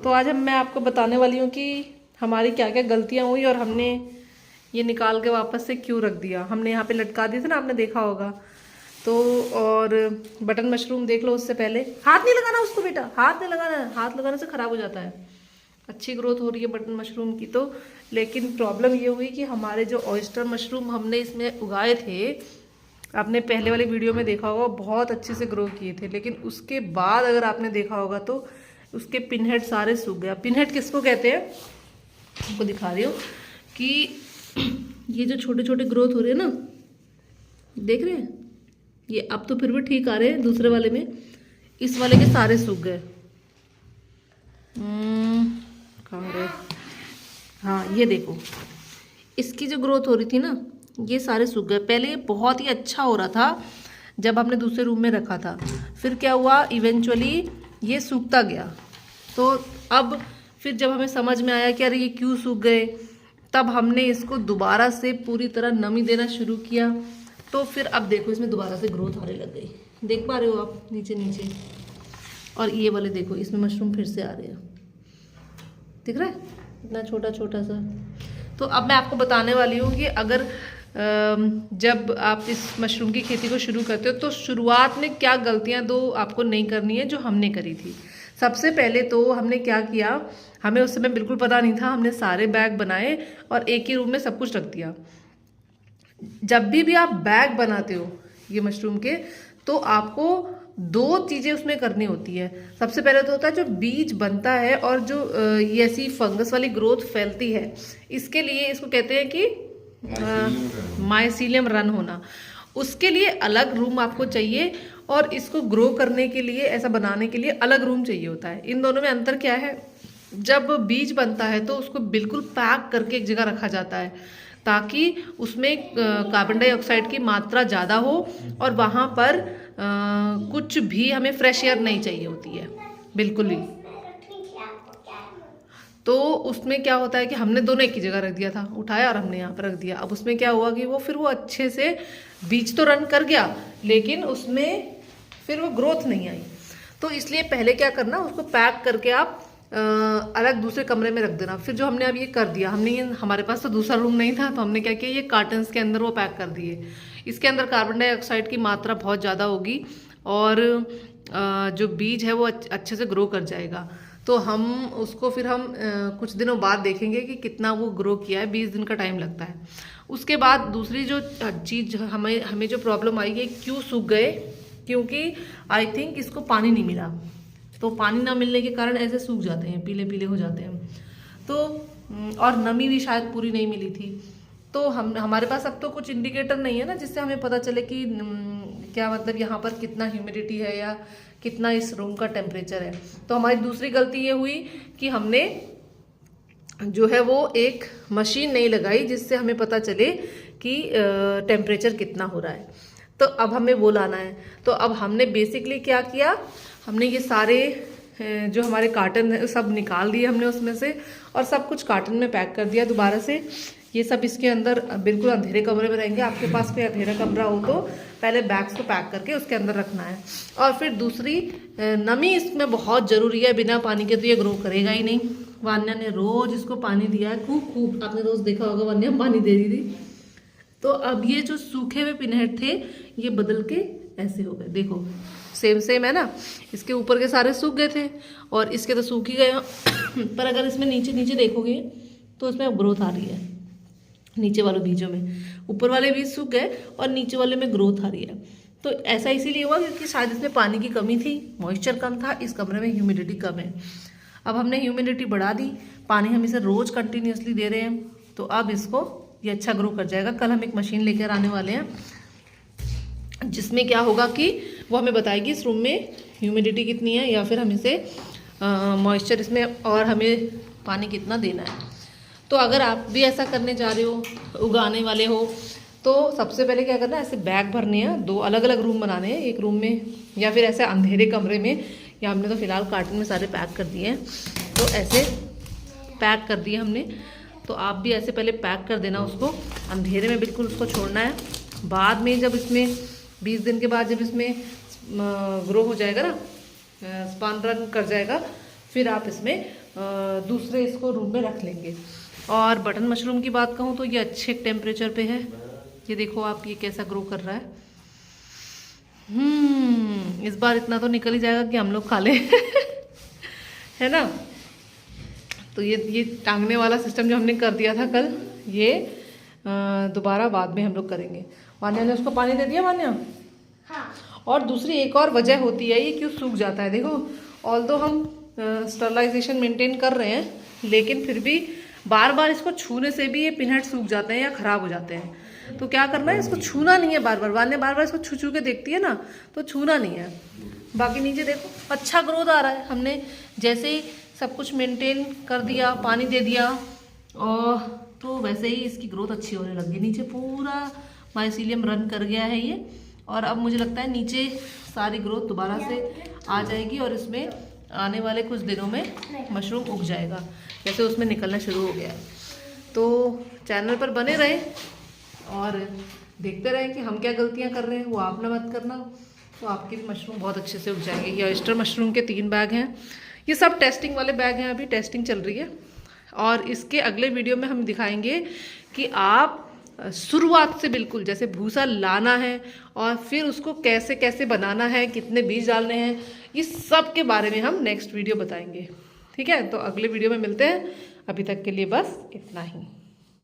तो आज मैं आपको बताने वाली हूँ कि हमारी क्या क्या गलतियाँ हुई और हमने ये निकाल के वापस से क्यों रख दिया। हमने यहाँ पे लटका दिए थे ना, आपने देखा होगा। तो और बटन मशरूम देख लो, उससे पहले हाथ नहीं लगाना उसको बेटा, हाथ नहीं लगाना, हाथ लगाने से ख़राब हो जाता है। अच्छी ग्रोथ हो रही है बटन मशरूम की तो, लेकिन प्रॉब्लम ये हुई कि हमारे जो ऑयस्टर मशरूम हमने इसमें उगाए थे, आपने पहले वाली वीडियो में देखा होगा, बहुत अच्छे से ग्रो किए थे। लेकिन उसके बाद अगर आपने देखा होगा तो उसके पिनहेड सारे सूख गया। पिनहेड किसको कहते हैं, आपको दिखा रही हूँ कि ये जो छोटे छोटे ग्रोथ हो रहे हैं ना, देख रहे हैं, ये अब तो फिर भी ठीक आ रहे हैं। दूसरे वाले में, इस वाले के सारे सूख गए। कहाँ गए? हाँ, ये देखो, इसकी जो ग्रोथ हो रही थी ना, ये सारे सूख गए। पहले ये बहुत ही अच्छा हो रहा था जब हमने दूसरे रूम में रखा था, फिर क्या हुआ, इवेंचुअली ये सूखता गया। तो अब फिर जब हमें समझ में आया कि अरे ये क्यों सूख गए, तब हमने इसको दोबारा से पूरी तरह नमी देना शुरू किया। तो फिर अब देखो, इसमें दोबारा से ग्रोथ आने लग गई। देख पा रहे हो आप नीचे नीचे, और ये वाले देखो, इसमें मशरूम फिर से आ रहे हैं। दिख रहा है इतना छोटा छोटा सा। तो अब मैं आपको बताने वाली हूँ कि अगर जब आप इस मशरूम की खेती को शुरू करते हो तो शुरुआत में क्या गलतियाँ दो आपको नहीं करनी है जो हमने करी थी। सबसे पहले तो हमने क्या किया, हमें उस समय बिल्कुल पता नहीं था, हमने सारे बैग बनाए और एक ही रूम में सब कुछ रख दिया। जब भी आप बैग बनाते हो ये मशरूम के, तो आपको दो चीज़ें उसमें करनी होती है। सबसे पहले तो होता है जो बीज बनता है और जो ये ऐसी फंगस वाली ग्रोथ फैलती है, इसके लिए इसको कहते हैं कि माइसीलियम रन होना। उसके लिए अलग रूम आपको चाहिए और इसको ग्रो करने के लिए, ऐसा बनाने के लिए अलग रूम चाहिए होता है। इन दोनों में अंतर क्या है, जब बीज बनता है तो उसको बिल्कुल पैक करके एक जगह रखा जाता है ताकि उसमें कार्बन डाइऑक्साइड की मात्रा ज़्यादा हो और वहाँ पर कुछ भी हमें फ्रेश एयर नहीं चाहिए होती है बिल्कुल भी। तो उसमें क्या होता है कि हमने दोनों एक ही जगह रख दिया था, उठाया और हमने यहाँ पर रख दिया। अब उसमें क्या हुआ कि वो अच्छे से बीज तो रन कर गया, लेकिन उसमें फिर वो ग्रोथ नहीं आई। तो इसलिए पहले क्या करना, उसको पैक करके आप अलग दूसरे कमरे में रख देना। फिर जो हमने अब ये कर दिया, हमने ये, हमारे पास तो दूसरा रूम नहीं था, तो हमने क्या किया, ये कार्टन्स के अंदर वो पैक कर दिए। इसके अंदर कार्बन डाइऑक्साइड की मात्रा बहुत ज़्यादा होगी और जो बीज है वो अच्छे से ग्रो कर जाएगा। तो हम उसको फिर हम कुछ दिनों बाद देखेंगे कि कितना वो ग्रो किया है। 20 दिन का टाइम लगता है। उसके बाद दूसरी जो चीज़ हमें जो प्रॉब्लम आई है, क्यों सूख गए, क्योंकि आई थिंक इसको पानी नहीं मिला। तो पानी ना मिलने के कारण ऐसे सूख जाते हैं, पीले पीले हो जाते हैं। तो और नमी भी शायद पूरी नहीं मिली थी। तो हमारे पास अब तो कुछ इंडिकेटर नहीं है ना, जिससे हमें पता चले कि क्या मतलब यहाँ पर कितना ह्यूमिडिटी है या कितना इस रूम का टेम्परेचर है। तो हमारी दूसरी गलती ये हुई कि हमने जो है वो एक मशीन नहीं लगाई जिससे हमें पता चले कि टेम्परेचर कितना हो रहा है। तो अब हमें वो लाना है। तो अब हमने बेसिकली क्या किया, हमने ये सारे जो हमारे कार्टन है सब निकाल दिए हमने उसमें से, और सब कुछ कार्टन में पैक कर दिया दोबारा से। ये सब इसके अंदर बिल्कुल अंधेरे कमरे में रहेंगे। आपके पास कोई अंधेरा कमरा हो तो पहले बैग्स को पैक करके उसके अंदर रखना है। और फिर दूसरी, नमी इसमें बहुत ज़रूरी है, बिना पानी के तो ये ग्रो करेगा ही नहीं। वान्या ने रोज़ इसको पानी दिया है, खूब आपने रोज़ देखा होगा वान्या पानी दे रही थी। तो अब ये जो सूखे हुए पिनहेड थे, ये बदल के ऐसे हो गए। देखो सेम है ना, इसके ऊपर के सारे सूख गए थे और इसके तो सूख ही गए। पर अगर इसमें नीचे नीचे देखोगे तो इसमें ग्रोथ आ रही है। नीचे वाले बीजों में ऊपर वाले बीज सूख गए और नीचे वाले में ग्रोथ आ रही है। तो ऐसा इसीलिए हुआ क्योंकि शायद इसमें पानी की कमी थी, मॉइस्चर कम था, इस कमरे में ह्यूमिडिटी कम है। अब हमने ह्यूमिडिटी बढ़ा दी, पानी हम इसे रोज़ कंटिन्यूसली दे रहे हैं, तो अब इसको ये अच्छा ग्रो कर जाएगा। कल हम एक मशीन लेकर आने वाले हैं जिसमें क्या होगा कि वो हमें बताएगी इस रूम में ह्यूमिडिटी कितनी है, या फिर हम इसे मॉइस्चर इसमें और हमें पानी कितना देना है। तो अगर आप भी ऐसा करने जा रहे हो, उगाने वाले हो, तो सबसे पहले क्या करना है, ऐसे बैग भरने हैं, दो अलग अलग रूम बनाने हैं, एक रूम में या फिर ऐसे अंधेरे कमरे में, या हमने तो फिलहाल कार्टन में सारे पैक कर दिए हैं। तो ऐसे पैक कर दिए हमने, तो आप भी ऐसे पहले पैक कर देना उसको, अंधेरे में बिल्कुल उसको छोड़ना है। बाद में जब इसमें 20 दिन के बाद जब इसमें ग्रो हो जाएगा ना, स्पान रन कर जाएगा, फिर आप इसमें दूसरे इसको रूम में रख लेंगे। और बटन मशरूम की बात कहूँ तो ये अच्छे टेम्परेचर पे है। ये देखो आप, ये कैसा ग्रो कर रहा है। इस बार इतना तो निकल ही जाएगा कि हम लोग खा लें है ना। तो ये टांगने वाला सिस्टम जो हमने कर दिया था कल, ये दोबारा बाद में हम लोग करेंगे। वान्या ने उसको पानी दे दिया वान्या? हाँ। और दूसरी एक और वजह होती है ये क्यों सूख जाता है। देखो ऑल्दो हम स्टरलाइजेशन मेंटेन कर रहे हैं, लेकिन फिर भी बार बार इसको छूने से भी ये पिनहट सूख जाते हैं या ख़राब हो जाते हैं। तो क्या करना है, इसको छूना नहीं है बार बार। वान्या बार बार इसको छू छू के देखती है ना, तो छूना नहीं है। बाकी नीचे देखो अच्छा ग्रोथ आ रहा है। हमने जैसे ही सब कुछ मेंटेन कर दिया, पानी दे दिया, और तो वैसे ही इसकी ग्रोथ अच्छी होने लगी। नीचे पूरा माइसीलियम रन कर गया है ये, और अब मुझे लगता है नीचे सारी ग्रोथ दोबारा से आ जाएगी और इसमें आने वाले कुछ दिनों में मशरूम उग जाएगा, जैसे उसमें निकलना शुरू हो गया है। तो चैनल पर बने रहें और देखते रहें कि हम क्या गलतियां कर रहे हैं, वो आप ना मत करना। तो आपकी भी मशरूम बहुत अच्छे से उग जाएंगे। ये ऑयस्टर मशरूम के 3 बैग हैं। ये सब टेस्टिंग वाले बैग हैं, अभी टेस्टिंग चल रही है। और इसके अगले वीडियो में हम दिखाएंगे कि आप शुरुआत से बिल्कुल जैसे भूसा लाना है और फिर उसको कैसे कैसे बनाना है, कितने बीज डालने हैं, इस सब के बारे में हम नेक्स्ट वीडियो बताएंगे। ठीक है, तो अगले वीडियो में मिलते हैं। अभी तक के लिए बस इतना ही।